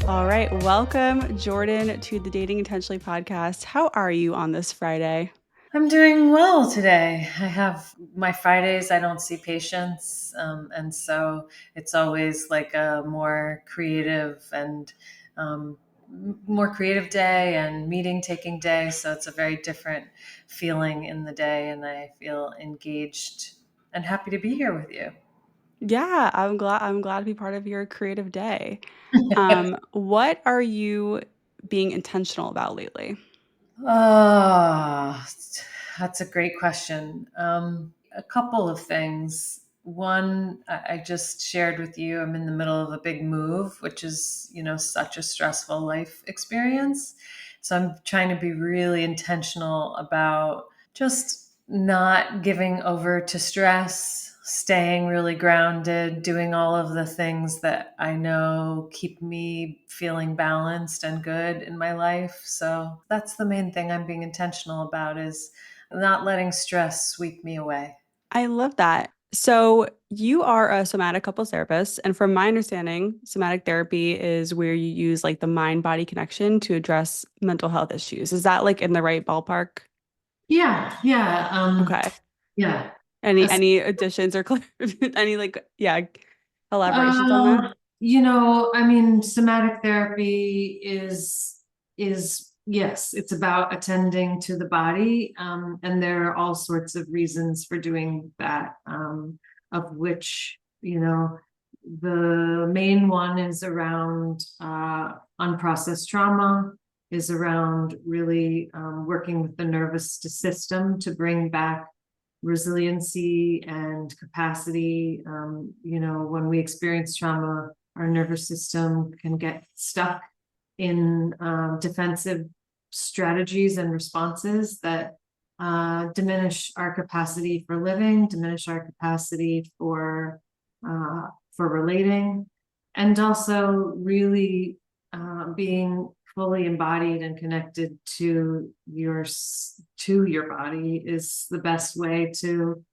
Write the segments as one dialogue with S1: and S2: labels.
S1: All right. Welcome, Jordan, to the Dating Intentionally podcast. How are you on this Friday?
S2: I'm doing well today. I have my Fridays, I don't see patients. And so it's always like a um, more creative day and meeting taking day. So it's a very different feeling in the day. And I feel engaged and happy to be here with you.
S1: Yeah, I'm glad to be part of your creative day. What are you being intentional about lately?
S2: Oh, that's a great question. A couple of things. One, I just shared with you, I'm in the middle of a big move, which is, such a stressful life experience. So I'm trying to be really intentional about just not giving over to stress, staying really grounded, doing all of the things that I know keep me feeling balanced and good in my life. So that's the main thing I'm being intentional about is not letting stress sweep me away.
S1: I love that. So, you are a somatic couples therapist, and from my understanding, somatic therapy is where you use like the mind-body connection to address mental health issues. Is that like in the right ballpark?
S2: Yeah, yeah,
S1: Okay.
S2: yeah.
S1: Any
S2: As-
S1: any additions or any like elaborations on that?
S2: Uh, I mean, somatic therapy is yes, it's about attending to the body, and there are all sorts of reasons for doing that, of which, the main one is around unprocessed trauma, is around really working with the nervous system to bring back resiliency and capacity. When we experience trauma, our nervous system can get stuck in defensive strategies and responses that diminish our capacity for living, diminish our capacity for relating, and also really being fully embodied and connected to your body is the best way to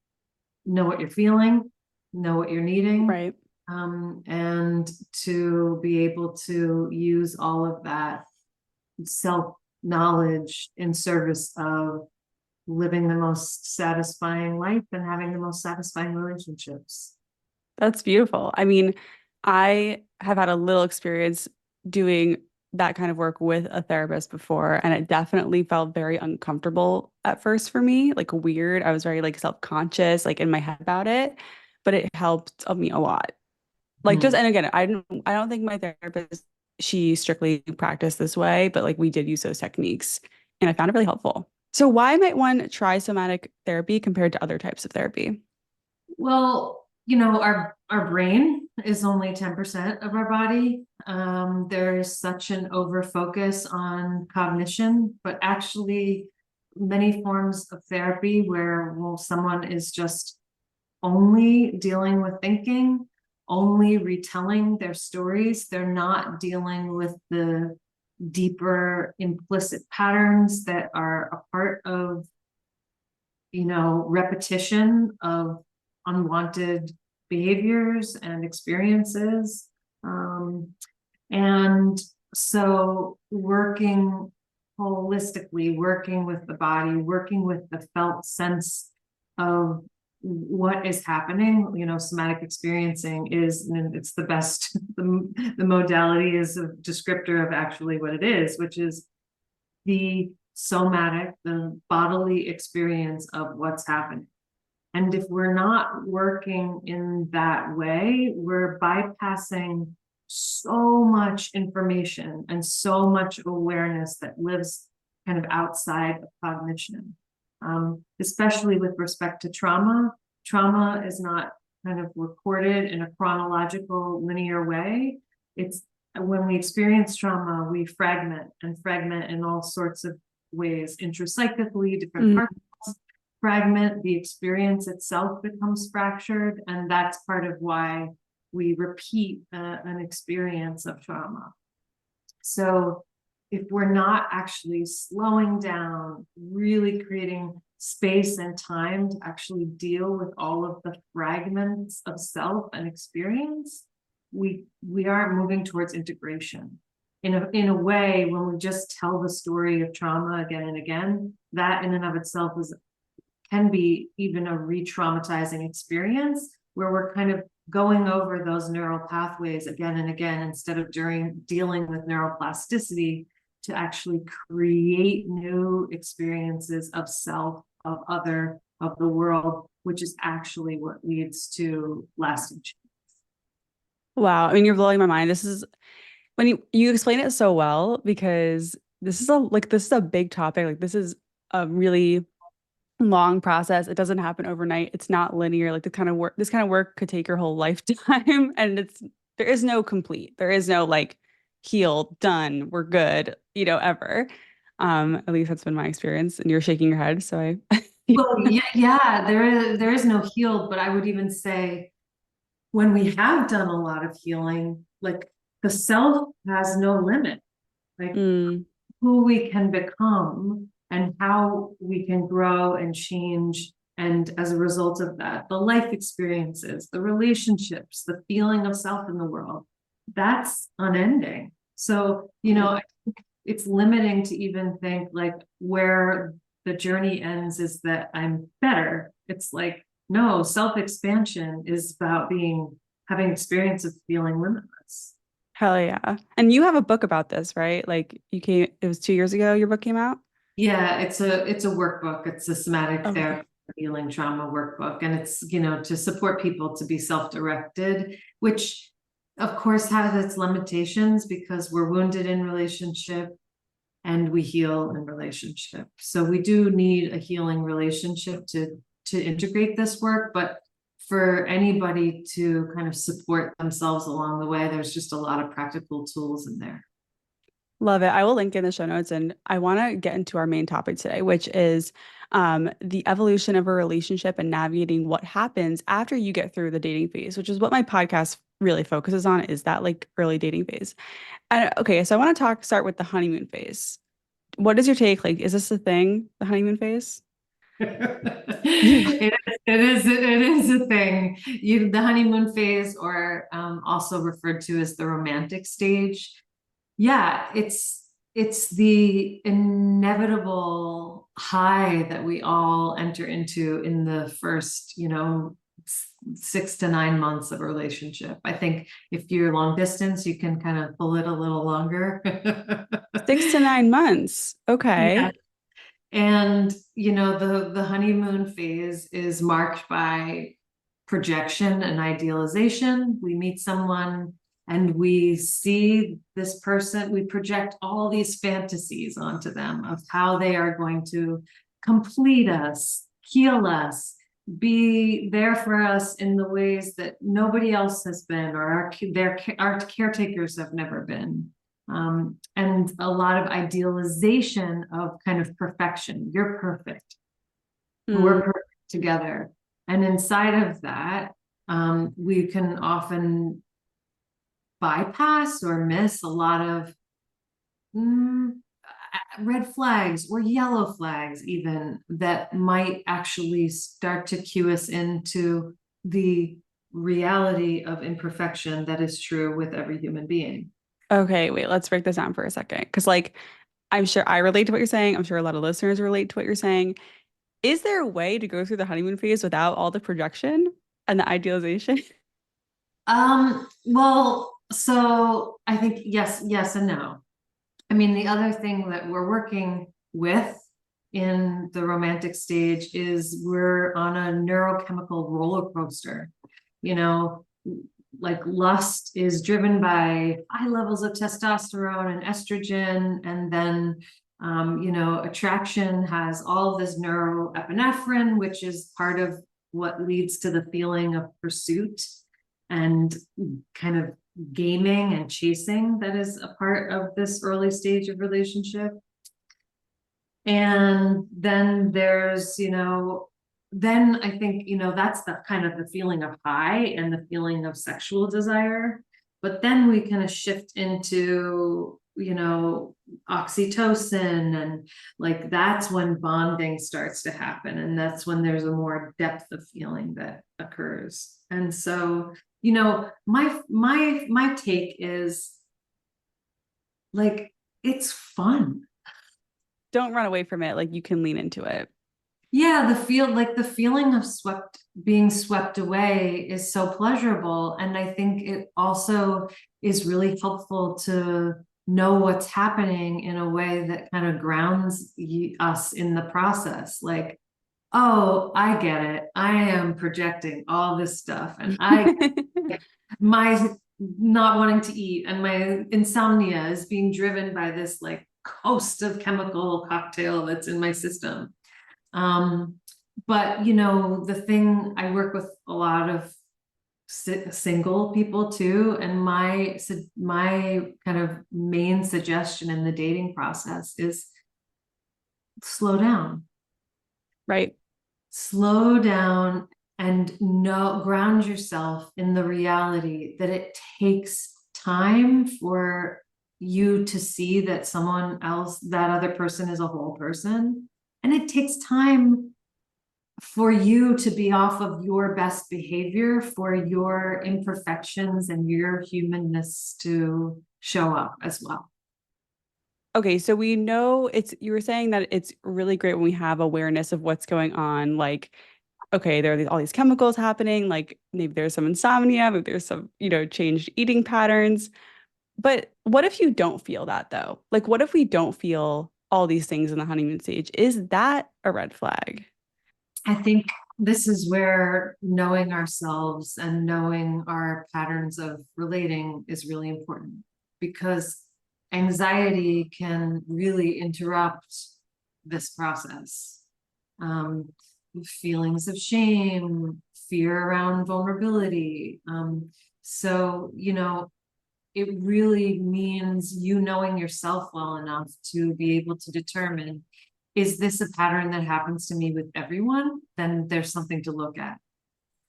S2: know what you're feeling, know what you're needing,
S1: Right.
S2: and to be able to use all of that self knowledge in service of living the most satisfying life and having the most satisfying relationships.
S1: That's beautiful. I mean, I have had a little experience doing that kind of work with a therapist before, and it definitely felt very uncomfortable at first for me, like weird. I was very like self-conscious, like in my head about it, but it helped me a lot. Like just
S2: Mhm.
S1: and again, I don't think my therapist she strictly practiced this way, but like we did use those techniques and I found it really helpful. So why might one try somatic therapy compared to other types of therapy?
S2: Well, our brain is only 10% of our body. There's such an over focus on cognition, but actually many forms of therapy where, well, someone is just only dealing with thinking, only retelling their stories. They're not dealing with the deeper implicit patterns that are a part of, repetition of unwanted behaviors and experiences. Um, and so working holistically, working with the body, working with the felt sense of what is happening, somatic experiencing it's the best, the modality is a descriptor of actually what it is, which is the bodily experience of what's happening. And if we're not working in that way, we're bypassing so much information and so much awareness that lives kind of outside of cognition, especially with respect to trauma. Trauma is not kind of recorded in a chronological linear way. It's when we experience trauma, we fragment in all sorts of ways, intrapsychically, different
S1: Mm,
S2: parts fragment, the experience itself becomes fractured, and that's part of why we repeat an experience of trauma. So if we're not actually slowing down, really creating space and time to actually deal with all of the fragments of self and experience, we aren't moving towards integration. in a way, when we just tell the story of trauma again and again, that in and of itself can be even a re-traumatizing experience where we're kind of going over those neural pathways again and again instead of dealing with neuroplasticity to actually create new experiences of self, of other, of the world, which is actually what leads to lasting change.
S1: Wow. I mean, you're blowing my mind. This is when you explain it so well because this is a big topic. Like this is a really long process. It doesn't happen overnight. It's not linear. Like the kind of work this kind of work could take your whole lifetime and there is no complete. There is no like healed, done, we're good, ever. At least that's been my experience and you're shaking your head, so I
S2: Well, yeah, there is no healed, but I would even say when we have done a lot of healing, like the self has no limit. Like
S1: Mm,
S2: who we can become and how we can grow and change. And as a result of that, the life experiences, the relationships, the feeling of self in the world, that's unending. So, I think it's limiting to even think like where the journey ends is that I'm better. It's like, no, self-expansion is about having experience of feeling limitless.
S1: hell yeah. And you have a book about this, right? Like it was 2 years ago your book came out?
S2: Yeah, it's a workbook. It's a somatic
S1: Okay.
S2: therapy healing trauma workbook. And it's, to support people to be self-directed, which of course has its limitations because we're wounded in relationship and we heal in relationship. So we do need a healing relationship to integrate this work, but for anybody to kind of support themselves along the way, there's just a lot of practical tools in there.
S1: Love it. I will link in the show notes and I want to get into our main topic today, which is the evolution of a relationship and navigating what happens after you get through the dating phase, which is what my podcast really focuses on, is that like early dating phase. And okay, so I want to start with the honeymoon phase. What is your take? Like, is this a thing, the honeymoon phase? Yeah.
S2: It is a thing. The honeymoon phase, or also referred to as the romantic stage. Yeah, it's the inevitable high that we all enter into in the first, 6 to 9 months of a relationship. I think if you're long distance, you can kind of pull it a little longer.
S1: 6 to 9 months.
S2: Yeah.
S1: Okay.
S2: And the honeymoon phase is marked by projection and idealization. We meet someone and we see this person, we project all these fantasies onto them of how they are going to complete us, heal us, be there for us in the ways that nobody else has been, or our caretakers have never been. And a lot of idealization of kind of perfection. You're perfect. We're
S1: Mm,
S2: perfect together. And inside of that, we can often bypass or miss a lot of red flags or yellow flags, even that might actually start to cue us into the reality of imperfection that is true with every human being.
S1: okay, wait, let's break this down for a second. Because like I'm sure I relate to what you're saying. I'm sure a lot of listeners relate to what you're saying. Is there a way to go through the honeymoon phase without all the projection and the idealization?
S2: Well, so I think yes and no. I mean, the other thing that we're working with in the romantic stage is we're on a neurochemical roller coaster. You know, like lust is driven by high levels of testosterone and estrogen, and then attraction has all this neuroepinephrine, which is part of what leads to the feeling of pursuit and kind of gaming and chasing that is a part of this early stage of relationship. And then then I think, that's the kind of the feeling of high and the feeling of sexual desire. But then we kind of shift into, oxytocin, and like that's when bonding starts to happen. And that's when there's a more depth of feeling that occurs. And so, my take is like it's fun.
S1: Don't run away from it. Like you can lean into it.
S2: Yeah, the feeling of being swept away is so pleasurable. And I think it also is really helpful to know what's happening in a way that kind of grounds us in the process. Like, oh, I get it. I am projecting all this stuff, and my not wanting to eat and my insomnia is being driven by this like host of chemical cocktail that's in my system. Um, but the thing, I work with a lot of single people too, and my kind of main suggestion in the dating process is slow down.
S1: Right.
S2: Slow down and ground yourself in the reality that it takes time for you to see that that other person is a whole person. And it takes time for you to be off of your best behavior, for your imperfections and your humanness to show up as well.
S1: Okay, so we know you were saying that it's really great when we have awareness of what's going on. Like, okay, there are all these chemicals happening, like maybe there's some insomnia, maybe there's some, changed eating patterns. But what if you don't feel that though? Like, what if we don't feel all these things in the honeymoon stage? Is that a red flag?
S2: I think this is where knowing ourselves and knowing our patterns of relating is really important, because anxiety can really interrupt this process. Um, Feelings of shame, fear around vulnerability. So, it really means you knowing yourself well enough to be able to determine, is this a pattern that happens to me with everyone? Then there's something to look at.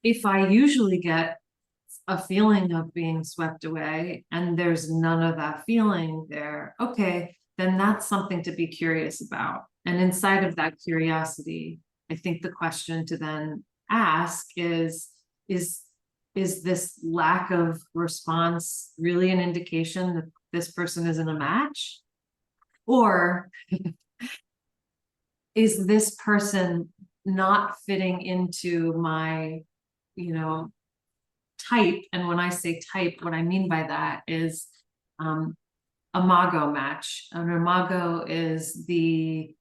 S2: If I usually get a feeling of being swept away and there's none of that feeling there, okay, then that's something to be curious about. And inside of that curiosity, I think the question to then ask is is this lack of response really an indication that this person isn't a match? Or is this person not fitting into my, you know, type? And when I say type, what I mean by that is Imago match. An Imago is the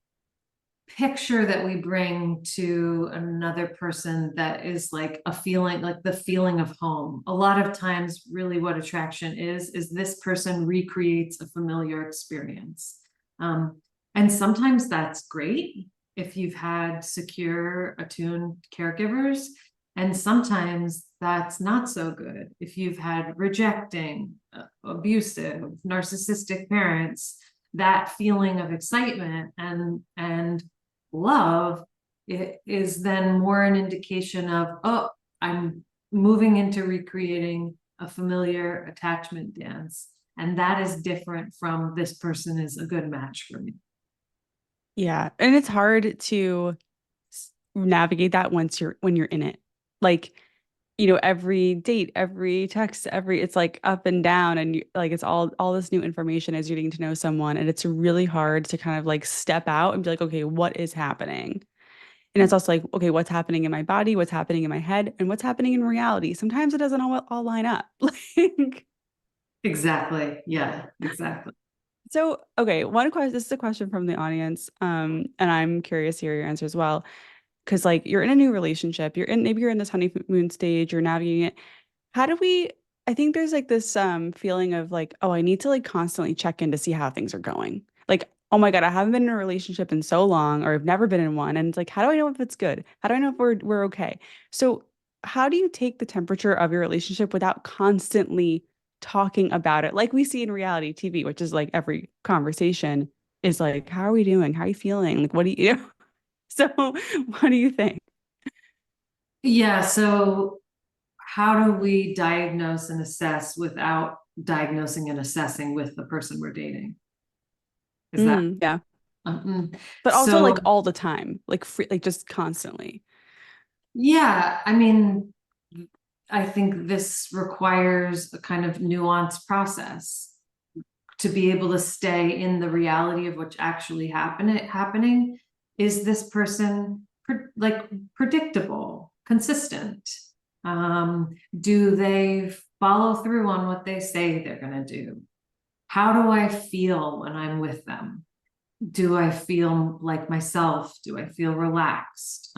S2: picture that we bring to another person that is like a feeling, like the feeling of home. A lot of times, really, what attraction is this person recreates a familiar experience. And sometimes that's great if you've had secure, attuned caregivers. And sometimes that's not so good if you've had rejecting, abusive, narcissistic parents. That feeling of excitement and love, it is then more an indication of, oh, I'm moving into recreating a familiar attachment dance. And that is different from this person is a good match for me.
S1: Yeah. And it's hard to navigate that when you're in it. Like, every date, every text, it's like up and down and like it's all this new information as you're getting to know someone and it's really hard to kind of like step out and be like, okay, what is happening? And it's also like, okay, what's happening in my body, what's happening in my head, and what's happening in reality. Sometimes it doesn't all line up. Like,
S2: Exactly. Yeah, exactly.
S1: so, okay, one question, this is a question from the audience, and I'm curious to hear your answer as well. Because like you're in a new relationship, maybe you're in this honeymoon stage, you're navigating it. How do we, I think there's like this feeling of like, oh, I need to like constantly check in to see how things are going. Like, oh my God, I haven't been in a relationship in so long, or I've never been in one. And it's like, how do I know if it's good? How do I know if we're okay? So how do you take the temperature of your relationship without constantly talking about it? Like we see in reality TV, which is like every conversation is like, how are we doing? How are you feeling? Like, what do you, so what do you think?
S2: Yeah. So, how do we diagnose and assess without diagnosing and assessing with the person we're dating? Is that
S1: Yeah.
S2: mm-mm.
S1: But also like
S2: So,
S1: all the time, like free, like just constantly.
S2: yeah, I mean, I think this requires a kind of nuanced process to be able to stay in the reality of what's actually happening. Is this person like predictable, consistent? Do they follow through on what they say they're going to do? How do I feel when I'm with them? Do I feel like myself? Do I feel relaxed?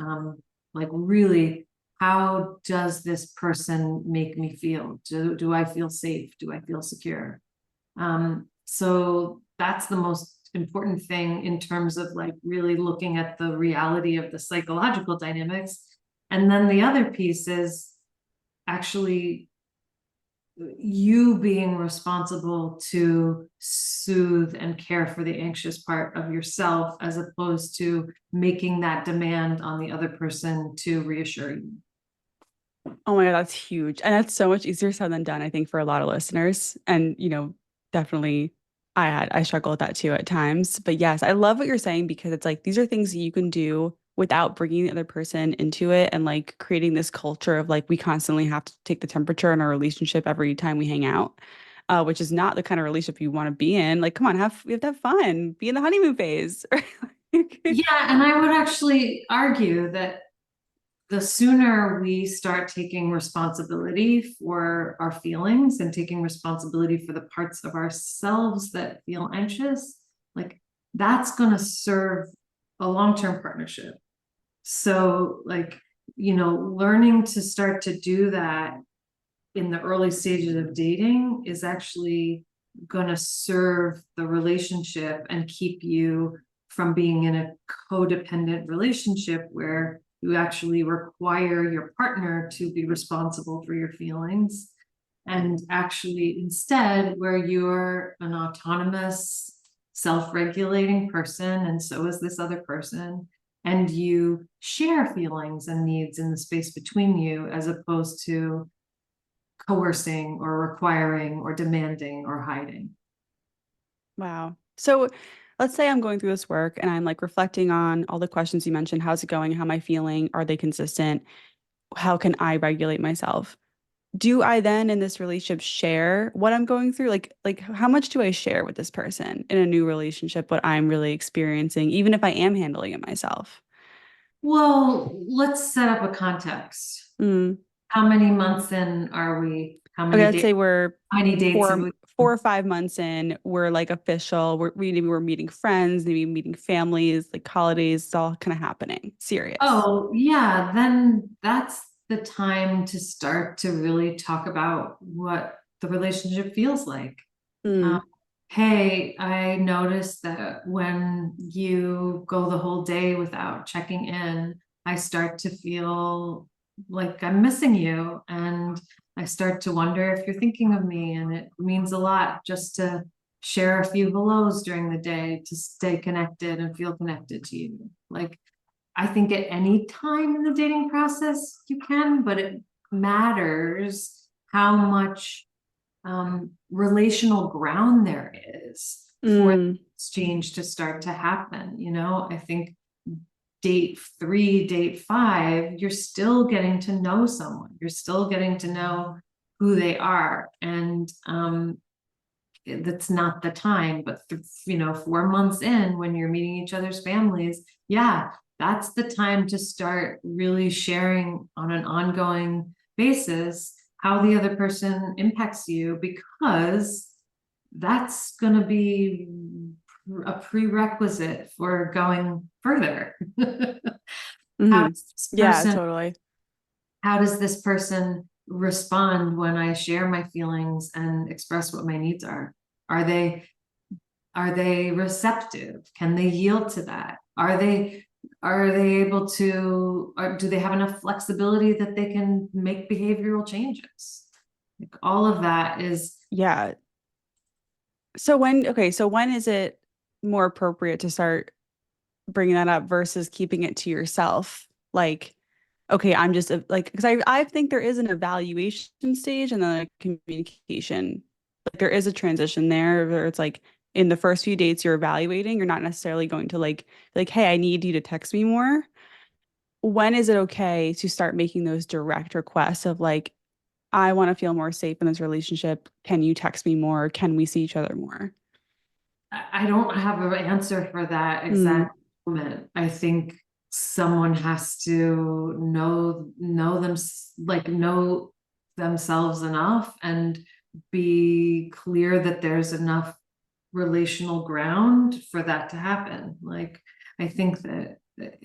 S2: Like really, how does this person make me feel? Do I feel safe? Do I feel secure? So that's the most important thing in terms of like really looking at the reality of the psychological dynamics. And then the other piece is actually you being responsible to soothe and care for the anxious part of yourself, as opposed to making that demand on the other person to reassure you.
S1: Oh my God, that's huge. And that's so much easier said than done, I think, for a lot of listeners. And, definitely I struggle with that too at times. But yes, I love what you're saying because it's like these are things that you can do without bringing the other person into it and like creating this culture of like we constantly have to take the temperature in our relationship every time we hang out. Which is not the kind of relationship you want to be in. Like, come on, we have to have fun, be in the honeymoon phase.
S2: Yeah, and I would actually argue that the sooner we start taking responsibility for our feelings and taking responsibility for the parts of ourselves that feel anxious, like that's going to serve a long-term partnership. So, like, learning to start to do that in the early stages of dating is actually going to serve the relationship and keep you from being in a codependent relationship where you actually require your partner to be responsible for your feelings, and actually instead where you're an autonomous, self-regulating person, and so is this other person, and you share feelings and needs in the space between you, as opposed to coercing or requiring or demanding or hiding.
S1: Wow. So let's say I'm going through this work and I'm like reflecting on all the questions you mentioned. How's it going? How am I feeling? Are they consistent? How can I regulate myself? Do I then in this relationship share what I'm going through? Like how much do I share with this person in a new relationship, what I'm really experiencing, even if I am handling it myself?
S2: Well, let's set up a context.
S1: Mm.
S2: How many months in are we?
S1: Okay, let's say we're
S2: How many dates have
S1: four
S2: we?
S1: 4 or 5 months in, we're like official. Maybe we're meeting friends, maybe meeting families, like holidays, it's all kind of happening. Serious.
S2: Oh, yeah, then that's the time to start to really talk about what the relationship feels like. Um,
S1: Mm.
S2: hey, I noticed that when you go the whole day without checking in, I start to feel like I'm missing you. And I start to wonder if you're thinking of me. And it means a lot just to share a few hellos during the day to stay connected and feel connected to you. Like, I think at any time in the dating process you can, but it matters how much relational ground there is for
S1: Mm.
S2: exchange to start to happen. I think date 3, date 5, you're still getting to know someone. You're still getting to know who they are. And that's not the time, but 4 months in, when you're meeting each other's families, yeah, that's the time to start really sharing on an ongoing basis how the other person impacts you, because that's going to be a prerequisite for going further. how
S1: Hmm.
S2: does this
S1: Yeah,
S2: person
S1: totally.
S2: how does this person respond when I share my feelings and express what my needs are? Are they are they receptive? Can they yield to that? Are they able to, or do they have enough flexibility that they can make behavioral changes? Like all of that is,
S1: Yeah. So when is it more appropriate to start bringing that up versus keeping it to yourself? Like, okay, I'm just like, because I think there is an evaluation stage and then a communication. Like there is a transition there where it's like in the first few dates you're evaluating, you're not necessarily going to like, hey, I need you to text me more. When is it okay to start making those direct requests of like, I want to feel more safe in this relationship. Can you text me more? Can we see each other more?
S2: I don't have an answer for that
S1: Mm,
S2: exact moment. I think someone has to know themselves enough and be clear that there's enough relational ground for that to happen. Like, I think that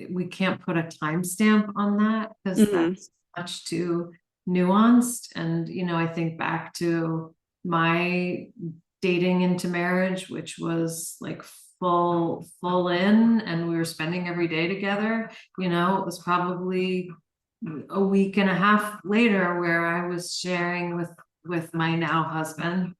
S2: we can't put a timestamp on that because
S1: mhm.
S2: that's much too nuanced. And, I think back to my dating into marriage, which was like full in, and we were spending every day together. It was probably a week and a half later where I was sharing with my now husband,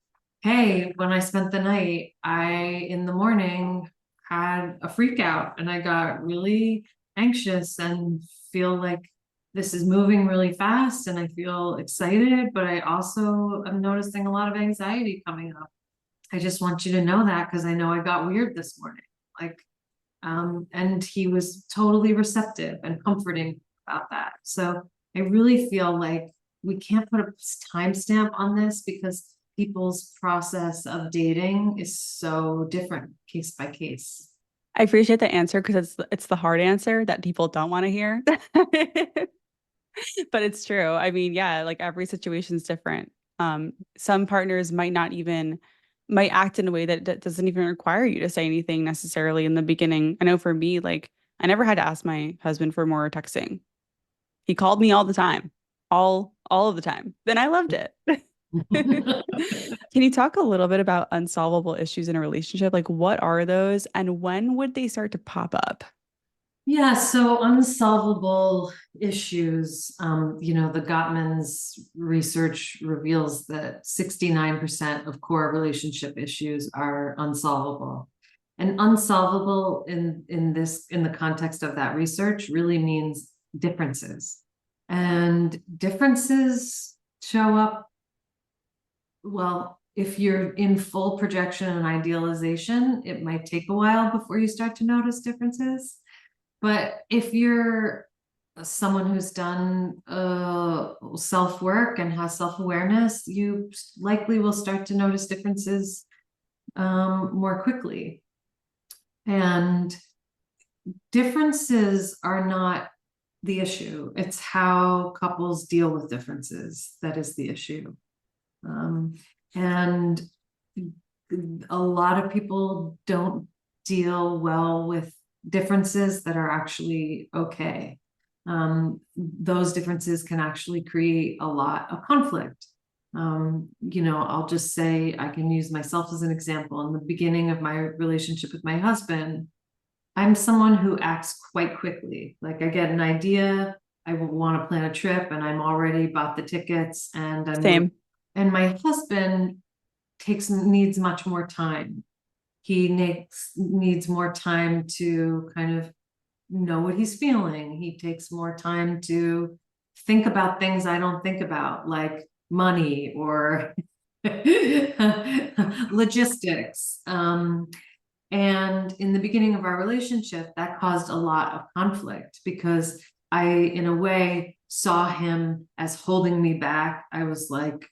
S2: hey, when I spent the night, in the morning had a freak out and I got really anxious and feel like this is moving really fast and I feel excited, but I also am noticing a lot of anxiety coming up. I just want you to know that because I know I got weird this morning. Like, and he was totally receptive and comforting about that. So I really feel like we can't put a timestamp on this because people's process of dating is so different case by case.
S1: I appreciate the answer because it's the hard answer that people don't want to hear. But it's true. I mean, yeah, like every situation is different. Some partners might act in a way that doesn't even require you to say anything necessarily in the beginning. I know for me, like I never had to ask my husband for more texting. He called me all the time, all of the time. Then I loved it. Can you talk a little bit about unsolvable issues in a relationship? Like what are those and when would they start to pop up?
S2: Yeah, so unsolvable issues, the Gottman's research reveals that 69% of core relationship issues are unsolvable. And unsolvable in the context of that research really means differences. And differences show up, well, if you're in full projection and idealization, it might take a while before you start to notice differences. But if you're someone who's done self work and has self awareness, you likely will start to notice differences more quickly. And differences are not the issue, it's how couples deal with differences that is the issue. Um, and a lot of people don't deal well with differences that are actually okay. Those differences can actually create a lot of conflict. I'll just say I can use myself as an example. In the beginning of my relationship with my husband, I'm someone who acts quite quickly. Like I get an idea, I want to plan a trip, and I'm already bought the tickets and I'm moving.
S1: Same.
S2: And my husband needs much more time. He needs more time to kind of know what he's feeling. He takes more time to think about things I don't think about, like money or logistics. And in the beginning of our relationship, that caused a lot of conflict because I, in a way, saw him as holding me back. I was like,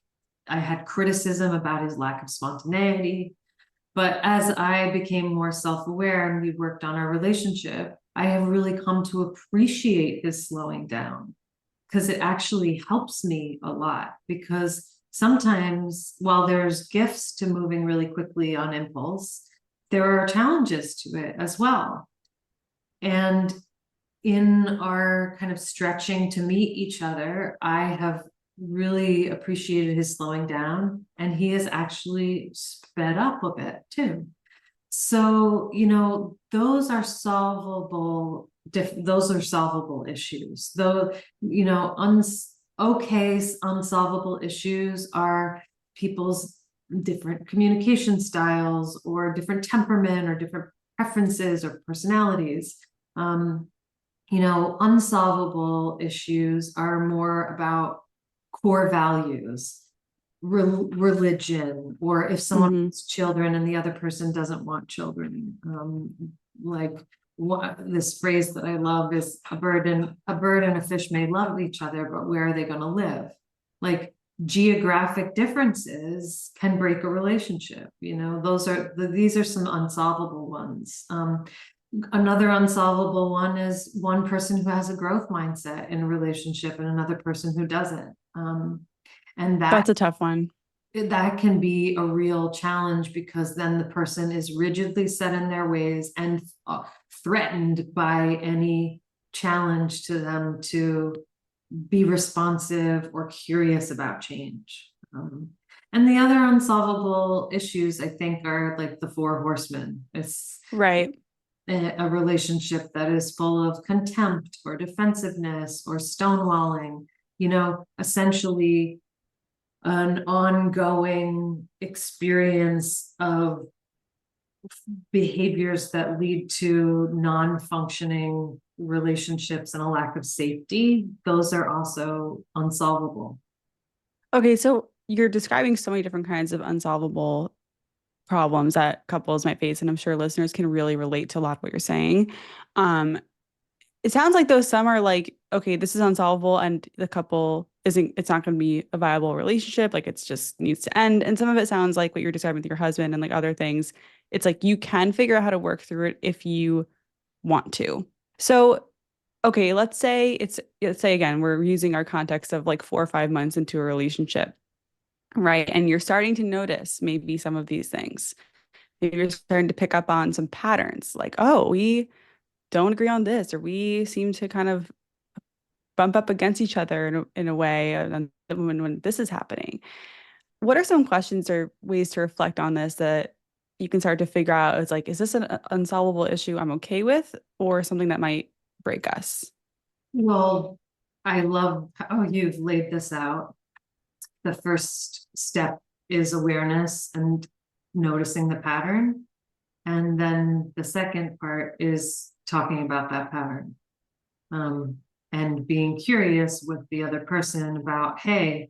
S2: I had criticism about his lack of spontaneity. But as I became more self aware and we worked on our relationship, I have really come to appreciate his slowing down because it actually helps me a lot. Because sometimes, while there's gifts to moving really quickly on impulse, there are challenges to it as well. And in our kind of stretching to meet each other, I have really appreciated his slowing down, and he has actually sped up a bit too. So, those are solvable issues. Though, unsolvable issues are people's different communication styles or different temperament or different preferences or personalities. Um, Unsolvable issues are more about core values, religion, or if someone
S1: Hmm.
S2: wants children and the other person doesn't want children. Like this phrase that I love is a bird and a fish may love each other, but where are they going to live? Like geographic differences can break a relationship. These are some unsolvable ones. Another unsolvable one is one person who has a growth mindset in a relationship and another person who doesn't. And
S1: That's a tough one.
S2: that can be a real challenge, because then the person is rigidly set in their ways and threatened by any challenge to them to be responsive or curious about change. And the other unsolvable issues, I think, are like the four horsemen. It's
S1: Right.
S2: a relationship that is full of contempt or defensiveness or stonewalling, essentially an ongoing experience of behaviors that lead to non-functioning relationships and a lack of safety. Those are also unsolvable.
S1: Okay, so you're describing so many different kinds of unsolvable problems that couples might face, and I'm sure listeners can really relate to a lot of what you're saying. Um, it sounds like those some are like, okay, this is unsolvable, and the couple isn't, it's not going to be a viable relationship. Like it's just needs to end. And some of it sounds like what you're describing with your husband and like other things. It's like you can figure out how to work through it if you want to. So, okay, let's say again, we're using our context of like 4 or 5 months into a relationship, right? And you're starting to notice maybe some of these things. Maybe you're starting to pick up on some patterns like, oh, we don't agree on this, or we seem to kind of bump up against each other in a way when this is happening. What are some questions or ways to reflect on this that you can start to figure out? It's like, is this an unsolvable issue I'm okay with, or something that might break us?
S2: Well, I love how you've laid this out. The first step is awareness and noticing the pattern. And then the second part is talking about that pattern, and being curious with the other person about, hey,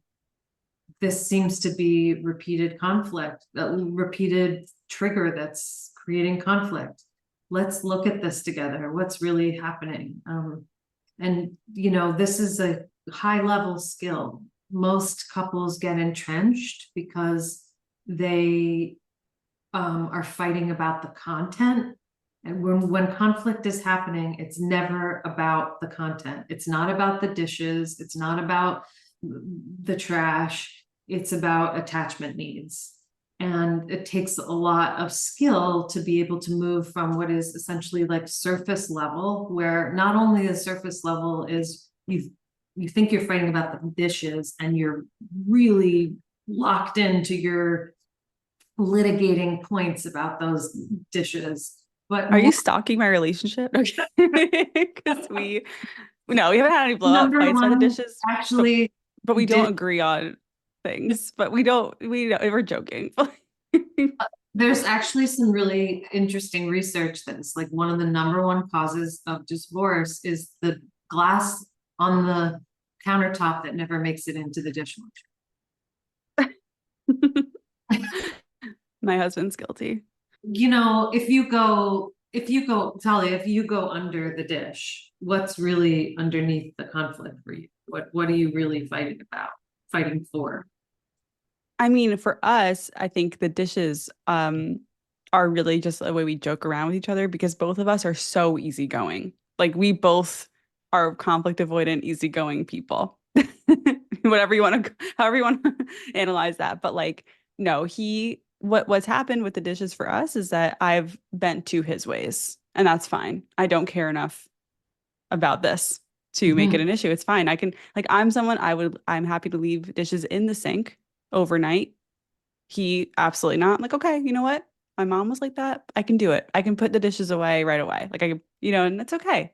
S2: this seems to be repeated conflict, a repeated trigger that's creating conflict. Let's look at this together. What's really happening? And this is a high level skill. Most couples get entrenched because they are fighting about the content. And when conflict is happening, it's never about the content. It's not about the dishes. It's not about the trash. It's about attachment needs. And it takes a lot of skill to be able to move from what is essentially like surface level, where not only the surface level is you think you're fighting about the dishes and you're really locked into your litigating points about those dishes. But
S1: Are you stalking my relationship? Okay. Because no, we haven't had any blow up
S2: number
S1: fights about the
S2: one,
S1: dishes, but
S2: actually,
S1: we don't
S2: did
S1: agree on things. But we're joking.
S2: there's actually some really interesting research that's like one of the number one causes of divorce is the glass on the countertop that never makes it into the dishwasher.
S1: My husband's guilty.
S2: Talia, if you go under the dish, what's really underneath the conflict for you? What are you really fighting for?
S1: I mean, for us, I think the dishes are really just a way we joke around with each other because both of us are so easygoing. Like we both are conflict avoidant, easygoing people. Whatever you want to, however you want to analyze that. But like, no, what's happened with the dishes for us is that I've bent to his ways, and that's fine. I don't care enough about this to make it
S2: Mhm.
S1: an issue. It's fine. I can like I'm happy to leave dishes in the sink overnight. He absolutely not. I'm like, okay, you know what? My mom was like that. I can do it. I can put the dishes away right away. Like and it's okay.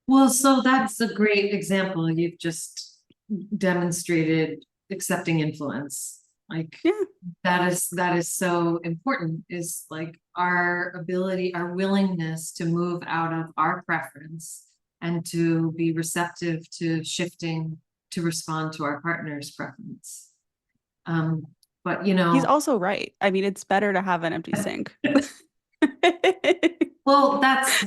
S2: Well, so that's a great example. You've just demonstrated accepting influence. Like
S1: Yeah.
S2: that is so important, is like our ability, our willingness to move out of our preference and to be receptive to shifting to respond to our partner's preference. Um, but
S1: He's also right. I mean, it's better to have an empty sink.
S2: well, that's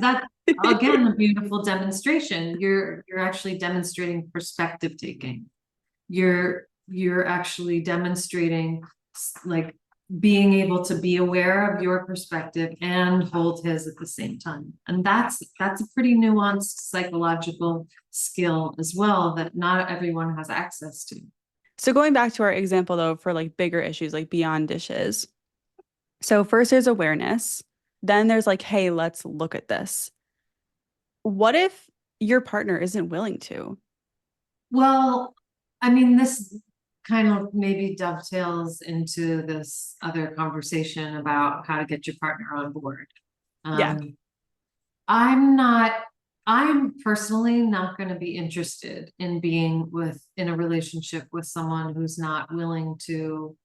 S2: again a beautiful demonstration. You're actually demonstrating perspective taking. You're you're actually demonstrating like being able to be aware of your perspective and hold his at the same time. And that's a pretty nuanced psychological skill as well that not everyone has access to.
S1: So going back to our example though, for like bigger issues like beyond dishes. So first there's awareness, then there's like, hey, let's look at this. What if your partner isn't willing to?
S2: Well, I mean, this kind of maybe dovetails into this other conversation about how to get your partner on board.
S1: Yeah.
S2: Um, I'm not, I'm personally not going to be interested in being in a relationship with someone who's not willing to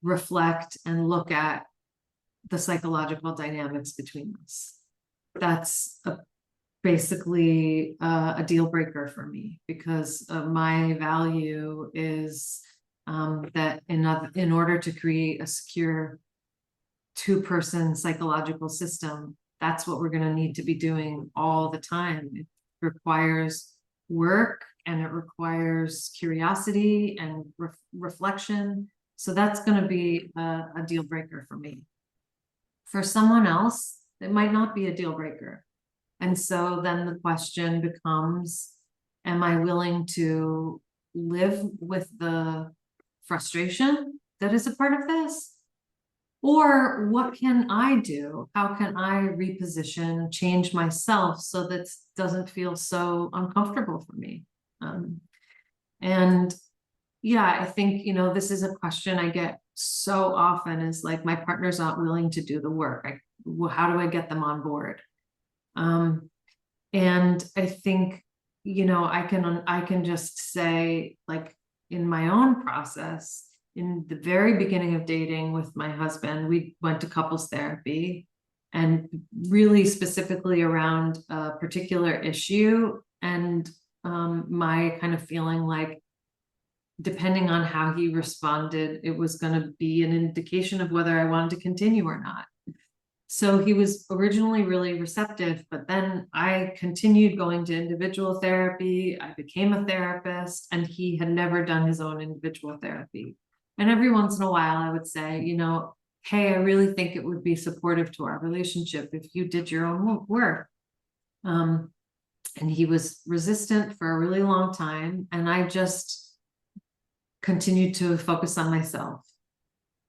S2: reflect and look at the psychological dynamics between us. That's basically a deal breaker for me because my value is that in order to create a secure two-person psychological system, that's what we're going to need to be doing all the time. It requires work and it requires curiosity and reflection. So that's going to be a deal breaker for me. For someone else, it might not be a deal breaker. And so then the question becomes, am I willing to live with the frustration that is a part of this? Or what can I do? How can I reposition, change myself so that it doesn't feel so uncomfortable for me? And yeah, I think, this is a question I get so often is like, my partner's not willing to do the work. How do I get them on board? And I think, I can just say, like, in my own process, in the very beginning of dating with my husband, we went to couples therapy and really specifically around a particular issue. And my kind of feeling like, depending on how he responded, it was going to be an indication of whether I wanted to continue or not. So he was originally really receptive, but then I continued going to individual therapy. I became a therapist, and he had never done his own individual therapy. And every once in a while, I would say, hey, I really think it would be supportive to our relationship if you did your own work. And he was resistant for a really long time. And I just continued to focus on myself.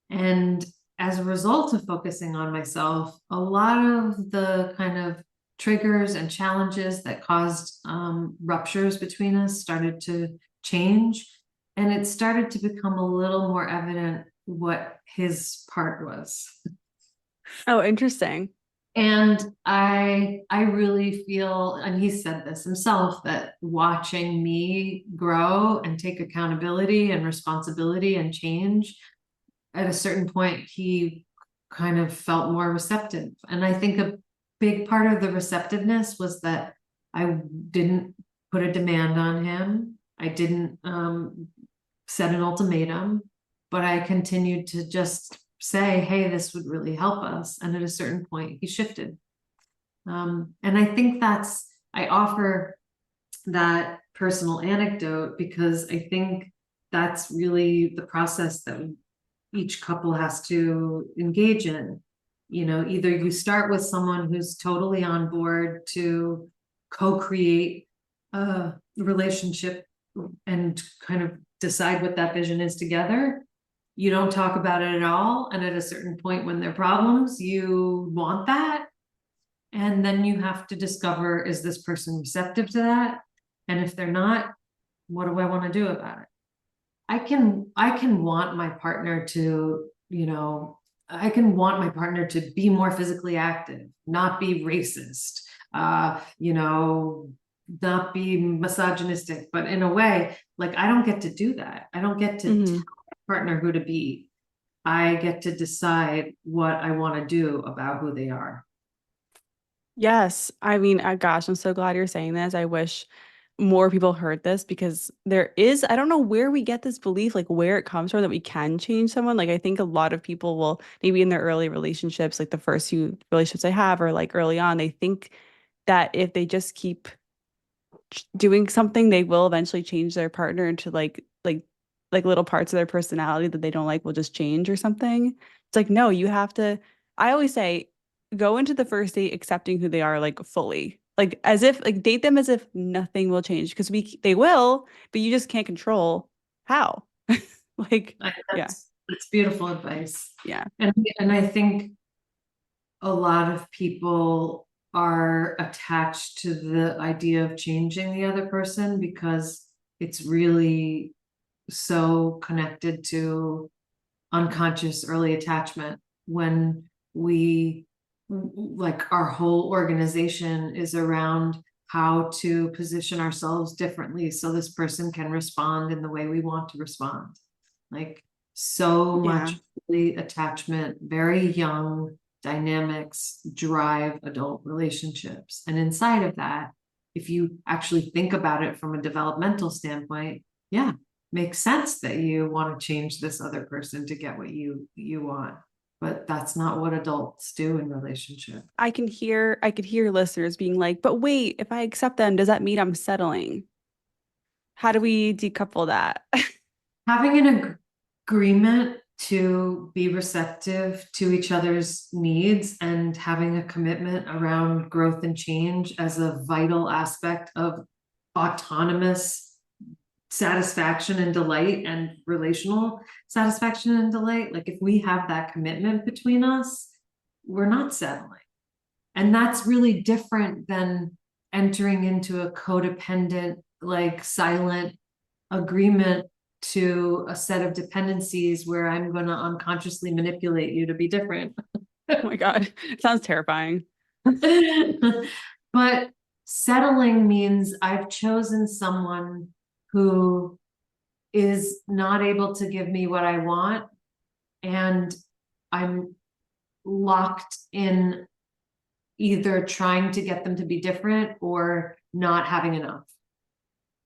S2: And as a result of focusing on myself, a lot of the kind of triggers and challenges that caused ruptures between us started to change. And it started to become a little more evident what his part was.
S1: Oh, interesting.
S2: And I really feel, and he said this himself, that watching me grow and take accountability and responsibility and change, at a certain point, he kind of felt more receptive. And I think a big part of the receptiveness was that I didn't put a demand on him. I didn't set an ultimatum, but I continued to just say, hey, this would really help us. And at a certain point, he shifted. And I think I offer that personal anecdote because I think that's really the process that each couple has to engage in. Either you start with someone who's totally on board to co-create a relationship and kind of decide what that vision is together. You don't talk about it at all. And at a certain point when there are problems, you want that. And then you have to discover, is this person receptive to that? And if they're not, what do I want to do about it? I can want my partner to, I can want my partner to be more physically active, not be racist, not be misogynistic, but in a way, like, I don't get to do that. I don't get to tell my partner who to be. I get to decide what I want to do about who they are.
S1: Yes. I mean, gosh, I'm so glad you're saying this. I wish more people heard this because I don't know where we get this belief, like where it comes from that we can change someone. Like, I think a lot of people will maybe in their early relationships, like the first few relationships they have, or like early on, they think that if they just keep doing something, they will eventually change their partner into like like little parts of their personality that they don't like will just change or something. It's like, no, you have to, I always say, go into the first date accepting who they are like fully. Like as if like date them as if nothing will change because they will, but you just can't control how. Like, yeah,
S2: That's beautiful advice.
S1: yeah,
S2: And I think a lot of people are attached to the idea of changing the other person because it's really so connected to unconscious early attachment when we like our whole organization is around how to position ourselves differently so this person can respond in the way we want to respond. Like so
S1: yeah.
S2: much early attachment, very young dynamics drive adult relationships. And inside of that, if you actually think about it from a developmental standpoint, yeah, makes sense that you want to change this other person to get what you want. But that's not what adults do in relationship.
S1: I could hear listeners being like, but wait, if I accept them, does that mean I'm settling? How do we decouple that?
S2: Having an agreement to be receptive to each other's needs and having a commitment around growth and change as a vital aspect of autonomous satisfaction and delight and relational satisfaction and delight. Like if we have that commitment between us, we're not settling. And that's really different than entering into a codependent, like silent agreement to a set of dependencies where I'm going to unconsciously manipulate you to be different.
S1: Oh my God. It sounds terrifying.
S2: But settling means I've chosen someone who is not able to give me what I want, and I'm locked in either trying to get them to be different or not having enough.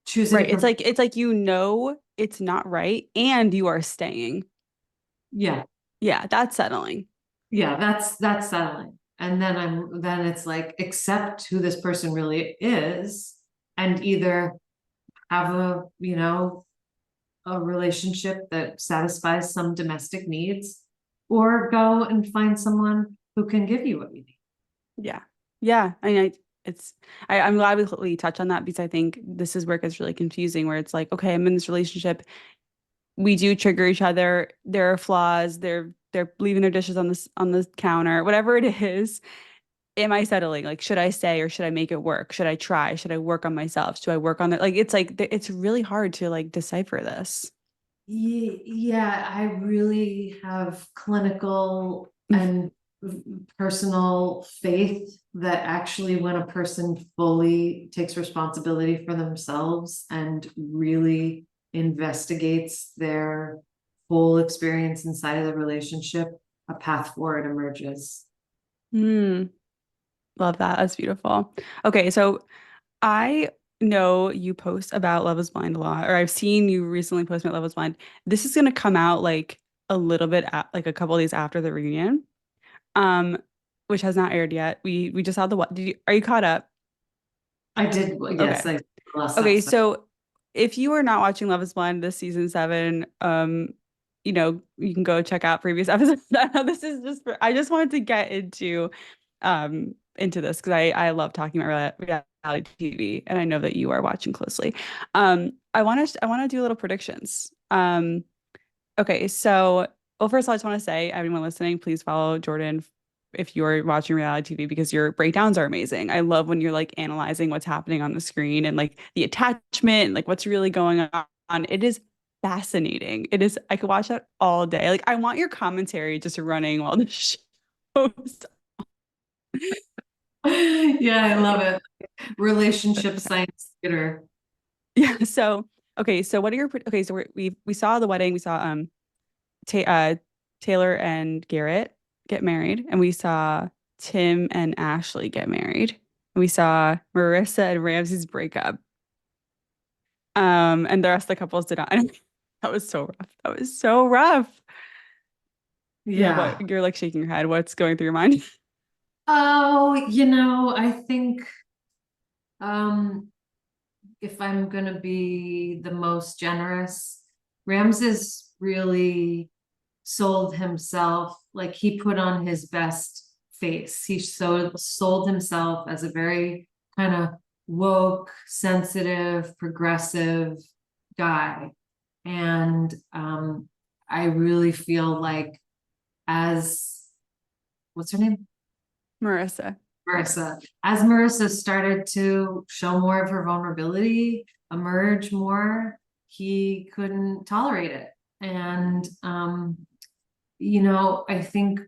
S2: Choose a
S1: Right.
S2: different.
S1: It's like you know it's not right and you are staying.
S2: Yeah,
S1: Yeah, that's settling.
S2: yeah, that's settling. And then it's like accept who this person really is and either have a relationship that satisfies some domestic needs or go and find someone who can give you what you need.
S1: Yeah. Yeah. I mean, I'm glad we touched on that because I think this is where it gets really confusing, where it's like, okay, I'm in this relationship. We do trigger each other. There are flaws. They're leaving their dishes on the counter, whatever it is. Am I settling? Like, should I stay or should I make it work? Should I try? Should I work on myself? Should I work on it? Like it's really hard to like decipher this.
S2: Yeah, I really have clinical and personal faith that actually when a person fully takes responsibility for themselves and really investigates their whole experience inside of the relationship, a path forward emerges.
S1: Hmm. Love that. That's beautiful. Okay, so I know you post about Love is Blind a lot, or I've seen you recently post about Love is Blind. This is gonna come out like a little bit like a couple of days after the reunion, um, which has not aired yet. We just saw the what? Are you caught up?
S2: I did,
S1: Okay.
S2: yes, I last
S1: Okay,
S2: episode.
S1: so if you are not watching Love is Blind this season seven, you can go check out previous episodes. I know this is just I just wanted to get into this because I love talking about reality TV and I know that you are watching closely. I want to do little predictions. Okay, so well, first of all, I just want to say, everyone listening, please follow Jordan if you're watching reality TV because your breakdowns are amazing. I love when you're like analyzing what's happening on the screen and like the attachment and like what's really going on. It is fascinating. It is, I could watch that all day. Like I want your commentary just running while the show's
S2: Yeah, I love it. Relationship science theater.
S1: yeah. So okay, so what are your okay? So we saw the wedding. We saw Ta Taylor and Garrett get married, and we saw Tim and Ashley get married. And we saw Marissa and Ramsey's breakup. And the rest of the couples did not. That was so rough. That was so rough. Yeah,
S2: Yeah.
S1: what you're like shaking your head. What's going through your mind?
S2: Oh, I think um if I'm gonna be the most generous, Ramses really sold himself, like he put on his best face. He sold himself as a very kind of woke, sensitive, progressive guy. And I really feel like as what's her name?
S1: Marissa.
S2: Marissa. As Marissa started to show more of her vulnerability, emerge more, he couldn't tolerate it. And I think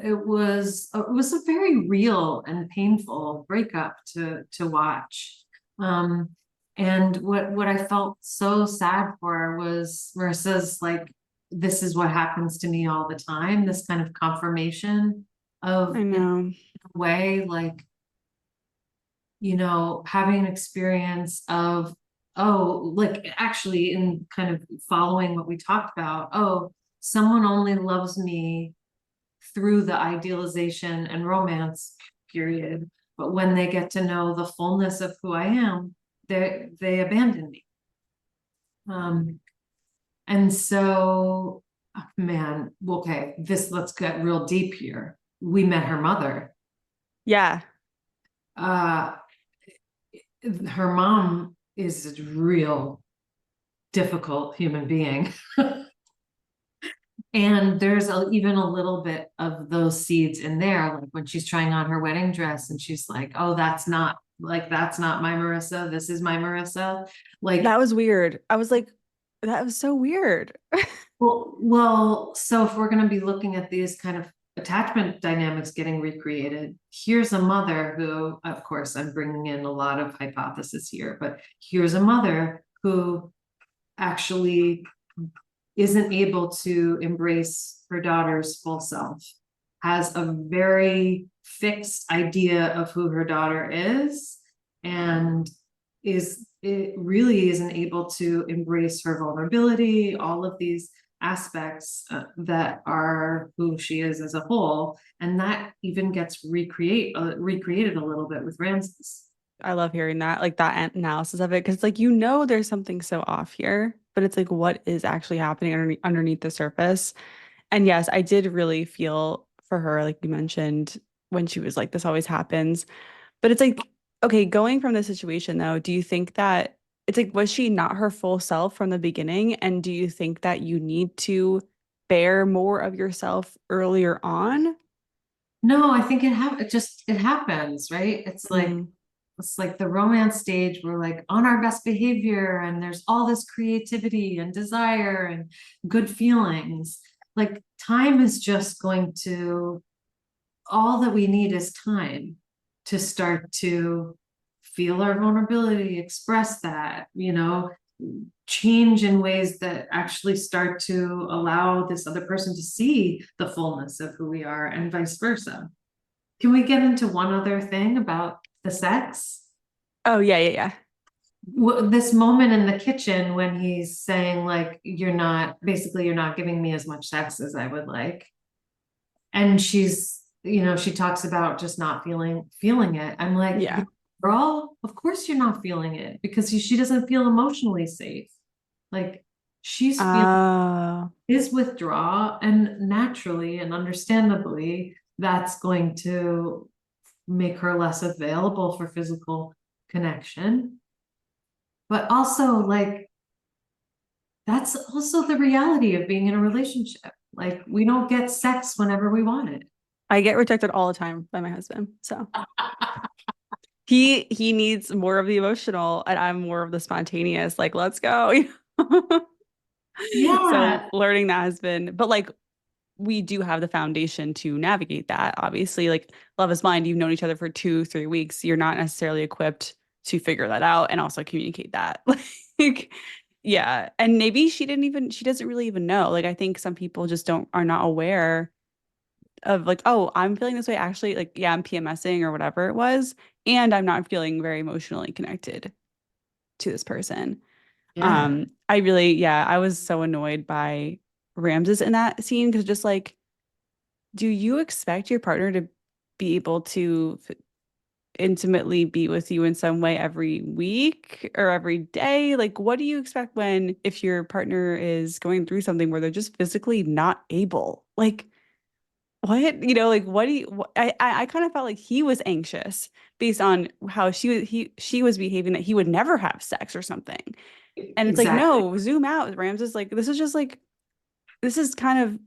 S2: it was a very real and painful breakup to watch. Um, and what I felt so sad for was Marissa's like, this is what happens to me all the time, this kind of confirmation of
S1: I
S2: in
S1: know.
S2: a way, like, having an experience of, oh, like actually in kind of following what we talked about, oh, someone only loves me through the idealization and romance period. But when they get to know the fullness of who I am, they abandon me. And so, man, okay, let's get real deep here. We met her mother.
S1: Yeah.
S2: Uh, her mom is a real difficult human being. And there's even a little bit of those seeds in there, like when she's trying on her wedding dress and she's like, oh, that's not my Marissa. This is my Marissa.
S1: That
S2: Like,
S1: was weird. I was like, that was so weird.
S2: well, so if we're going to be looking at these kind of attachment dynamics getting recreated, here's a mother who, of course, I'm bringing in a lot of hypothesis here, but here's a mother who actually isn't able to embrace her daughter's full self, has a very fixed idea of who her daughter is, and it really isn't able to embrace her vulnerability, all of these aspects that are who she is as a whole. And that even gets recreated a little bit with Ramses.
S1: I love hearing that, like that analysis of it, because it's like, there's something so off here, but it's like, what is actually happening underneath the surface? And yes, I did really feel for her, like you mentioned, when she was like, this always happens. But it's like, okay, going from this situation though, do you think that it's like, was she not her full self from the beginning? And do you think that you need to bear more of yourself earlier on?
S2: No, I think it happens, right?
S1: Mm,
S2: It's like the romance stage, we're like on our best behavior and there's all this creativity and desire and good feelings. Like time is just going to, all that we need is time to start to feel our vulnerability, express that, change in ways that actually start to allow this other person to see the fullness of who we are and vice versa. Can we get into one other thing about the sex?
S1: oh, yeah, yeah, yeah.
S2: This moment in the kitchen when he's saying, like, you're not giving me as much sex as I would like. And she talks about just not feeling it. I'm like,
S1: Yeah.
S2: girl, of course you're not feeling it because she doesn't feel emotionally safe. Like, she's feeling
S1: Uh,
S2: his withdrawal, and naturally and understandably, that's going to make her less available for physical connection. But also, like, that's also the reality of being in a relationship. Like, we don't get sex whenever we want it.
S1: I get rejected all the time by my husband. So he needs more of the emotional and I'm more of the spontaneous, like, let's go. So
S2: Yeah.
S1: learning that has been, but like we do have the foundation to navigate that. Obviously, like love is blind. You've known each other for 2, 3 weeks. You're not necessarily equipped to figure that out and also communicate that. Like, yeah. And maybe she doesn't really even know. Like, I think some people just are not aware of like, oh, I'm feeling this way. Actually, like, yeah, I'm PMSing or whatever it was. And I'm not feeling very emotionally connected to this person.
S2: Yeah.
S1: I really, yeah, I was so annoyed by Ramses in that scene because just like, do you expect your partner to be able to intimately be with you in some way every week or every day? Like, what do you expect when, if your partner is going through something where they're just physically not able? Like, what, like, what do you, I kind of felt like he was anxious based on how she was behaving, that he would never have sex or something. And it's like,
S2: Exactly.
S1: no, zoom out. Rams is like, this is just like, this is kind of,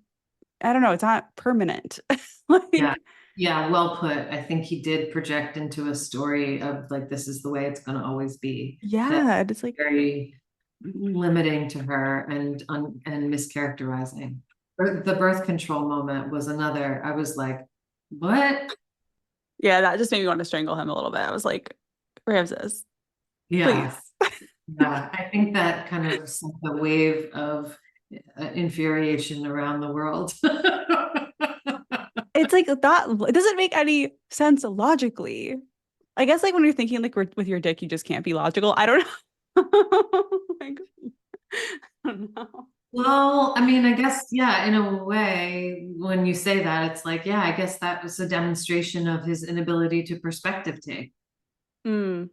S1: I don't know, it's not permanent.
S2: Yeah.
S1: Like,
S2: Yeah, well put. I think he did project into a story of like, this is the way it's going to always be. That
S1: yeah, it's like,
S2: very limiting to her and mischaracterizing. The birth control moment was another. I was like, what?
S1: yeah, that just made me want to strangle him a little bit. I was like, Ramses,
S2: Yeah.
S1: please.
S2: Yeah. I think that kind of sent a wave of infuriation around the world.
S1: It's like that, it doesn't make any sense logically. I guess like when you're thinking like with your dick, you just can't be logical. I don't know. Like, I don't know.
S2: Well, I mean, I guess, yeah, in a way, when you say that, it's like, yeah, I guess that was a demonstration of his inability to perspective take.
S1: Mm,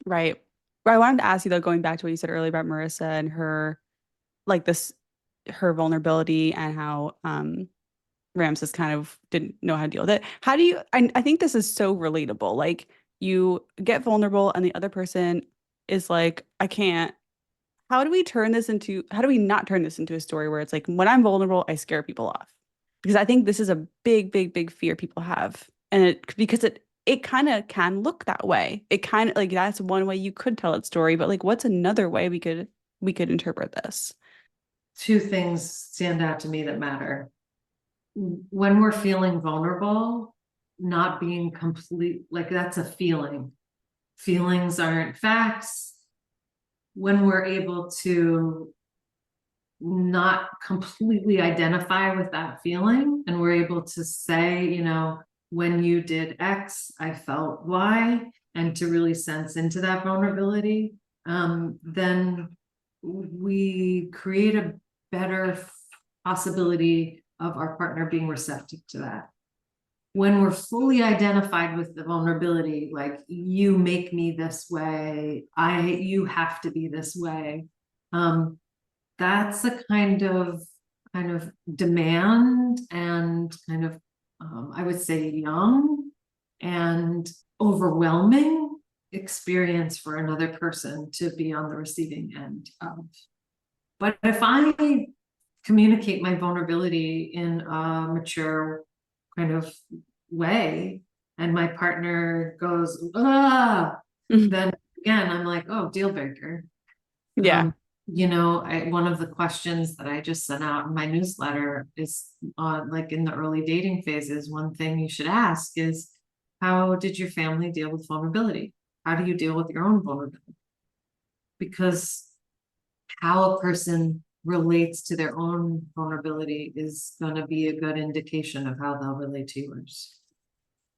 S1: right. But I wanted to ask you though, going back to what you said earlier about Marissa and her like this her vulnerability and how Ramses kind of didn't know how to deal with it. How do you, I think this is so relatable. Like you get vulnerable and the other person is like, I can't. How do we not turn this into a story where it's like, when I'm vulnerable, I scare people off? Because I think this is a big, big, big fear people have. And because it kind of can look that way. It kind of like that's one way you could tell its story, but like what's another way we could interpret this?
S2: Two things stand out to me that matter. When we're feeling vulnerable, not being complete, like that's a feeling. Feelings aren't facts. When we're able to not completely identify with that feeling and we're able to say, when you did X, I felt Y, and to really sense into that vulnerability, then we create a better possibility of our partner being receptive to that. When we're fully identified with the vulnerability, like you make me this way, you have to be this way. That's a kind of demand and kind of I would say young and overwhelming experience for another person to be on the receiving end of. But if I communicate my vulnerability in a mature kind of way and my partner goes, then again, I'm like, oh, deal breaker.
S1: Yeah.
S2: Um, one of the questions that I just sent out in my newsletter is on like in the early dating phases, one thing you should ask is, how did your family deal with vulnerability? How do you deal with your own vulnerability? Because how a person relates to their own vulnerability is going to be a good indication of how they'll relate to yours.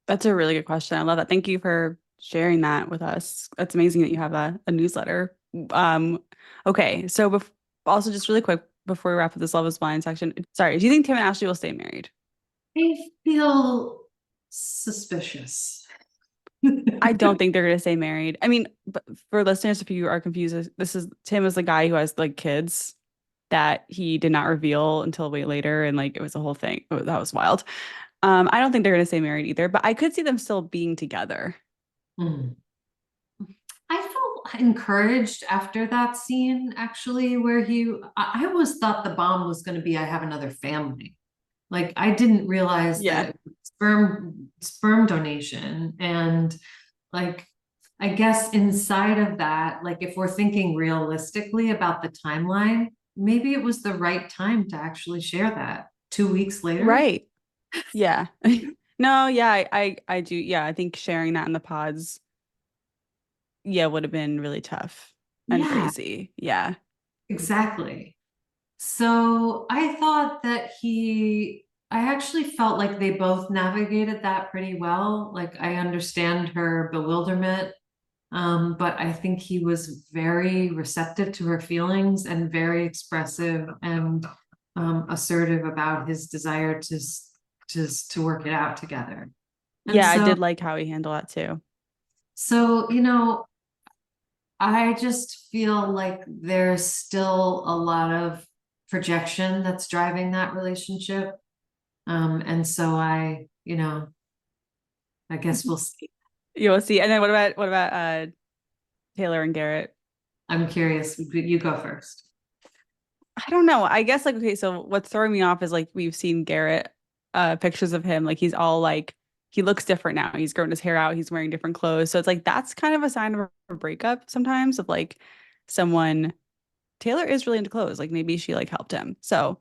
S1: That's a really good question. I love that. Thank you for sharing that with us. That's amazing that you have a newsletter. Um, okay, so also just really quick before we wrap up this Love is Blind section. Sorry, do you think Tim and Ashley will stay married?
S2: I feel suspicious.
S1: I don't think they're gonna stay married. I mean, but for listeners, if you are confused, this is Tim is the guy who has like kids that he did not reveal until way later, and like it was a whole thing. That was wild. I don't think they're gonna stay married either, but I could see them still being together.
S2: Mm. I felt encouraged after that scene, actually, where I always thought the bomb was going to be, I have another family. Like, I didn't realize that
S1: Yeah.
S2: it was sperm donation. And like, I guess inside of that, like, if we're thinking realistically about the timeline, maybe it was the right time to actually share that 2 weeks later.
S1: Right. Yeah. No, yeah, I do. Yeah, I think sharing that in the pods, yeah, would have been really tough and
S2: Yeah,
S1: crazy. Yeah.
S2: exactly. So I thought that I actually felt like they both navigated that pretty well. Like I understand her bewilderment, but I think he was very receptive to her feelings and very expressive and assertive about his desire to work it out together. And
S1: Yeah, I
S2: so
S1: did like how he handled that too.
S2: So, I just feel like there's still a lot of projection that's driving that relationship. And so I guess we'll see.
S1: You'll see. And then what about Taylor and Garrett?
S2: I'm curious. You go first.
S1: I don't know. I guess like okay, so what's throwing me off is like we've seen Garrett pictures of him like he's all like he looks different now. He's grown his hair out, he's wearing different clothes. So it's like that's kind of a sign of a breakup sometimes of like someone Taylor is really into clothes. Like maybe she like helped him. So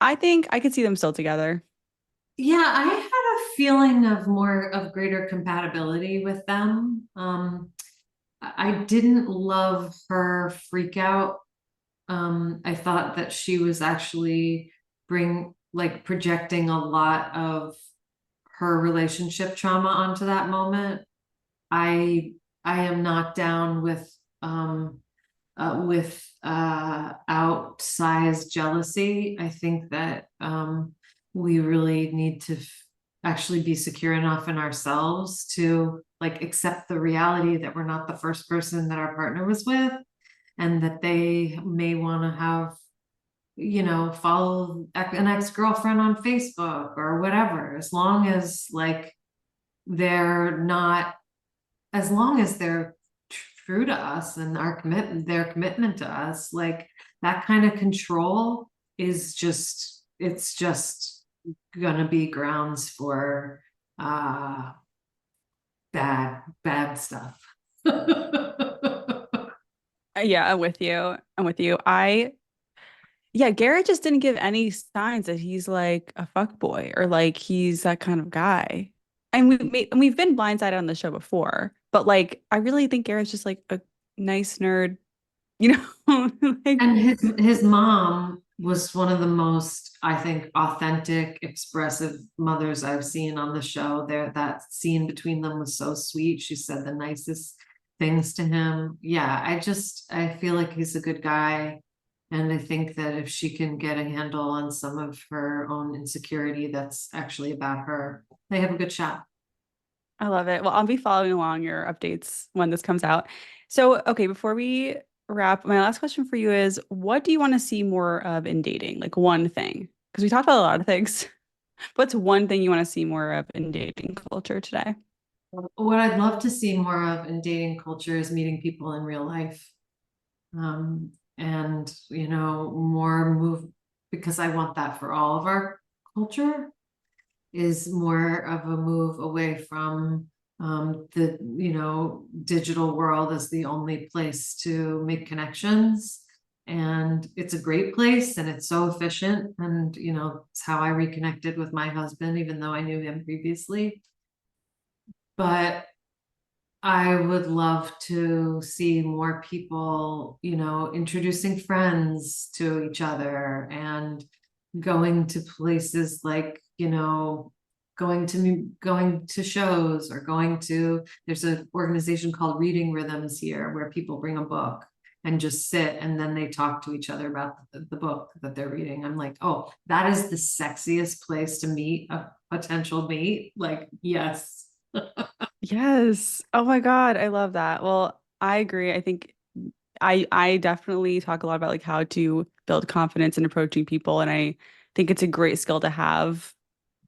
S1: I think I could see them still together.
S2: Yeah, I had a feeling of more of greater compatibility with them. I didn't love her freak out. I thought that she was actually projecting a lot of her relationship trauma onto that moment. I I am not down with outsized jealousy. I think that we really need to actually be secure enough in ourselves to like accept the reality that we're not the first person that our partner was with, and that they may want to have, follow an ex-girlfriend on Facebook or whatever, as long as like they're not, as long as they're true to us and their commitment to us, like that kind of control is just, it's just gonna be grounds for uh bad stuff.
S1: Yeah, I'm with you. I'm with you. Yeah, Garrett just didn't give any signs that he's like a fuck boy or like he's that kind of guy. And we've been blindsided on the show before, but like I really think Garrett's just like a nice nerd, you know? Like
S2: And his mom was one of the most, I think, authentic, expressive mothers I've seen on the show. There, that scene between them was so sweet. She said the nicest things to him. Yeah, I feel like he's a good guy. And I think that if she can get a handle on some of her own insecurity, that's actually about her, they have a good shot.
S1: I love it. Well, I'll be following along your updates when this comes out. So, okay, before we wrap, my last question for you is what do you want to see more of in dating? Like one thing. Because we talked about a lot of things. What's one thing you want to see more of in dating culture today?
S2: What I'd love to see more of in dating culture is meeting people in real life. And more move, because I want that for all of our culture, is more of a move away from the digital world as the only place to make connections. And it's a great place and it's so efficient, and it's how I reconnected with my husband even though I knew him previously. But I would love to see more people, introducing friends to each other and going to places like, going to shows, or there's an organization called Reading Rhythms here where people bring a book and just sit and then they talk to each other about the book that they're reading. I'm like, oh, that is the sexiest place to meet a potential mate. Like, yes.
S1: Yes. Oh my God, I love that. Well, I agree. I think I definitely talk a lot about like how to build confidence in approaching people, and I think it's a great skill to have.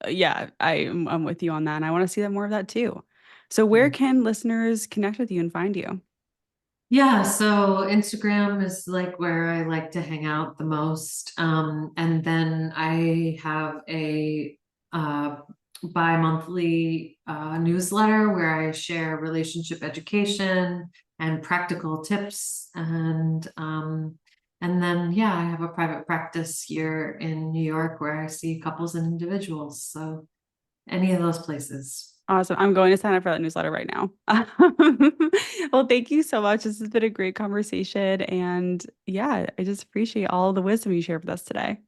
S1: Yeah, I'm with you on that, and I want to see that more of that too. So where can listeners connect with you and find you?
S2: Yeah, so Instagram is like where I like to hang out the most. And then I have a bi-monthly newsletter where I share relationship education and practical tips. And then yeah, I have a private practice here in New York where I see couples and individuals. So any of those places.
S1: Awesome. I'm going to sign up for that newsletter right now. Well, thank you so much. This has been a great conversation. And yeah, I just appreciate all the wisdom you shared with us today.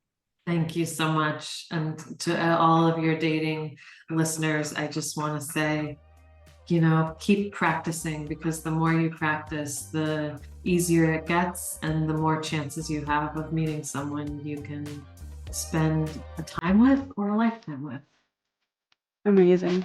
S2: Thank you so much. And to all of your dating listeners, I just want to say, keep practicing, because the more you practice, the easier it gets and the more chances you have of meeting someone you can spend a time with or a lifetime with.
S1: Amazing.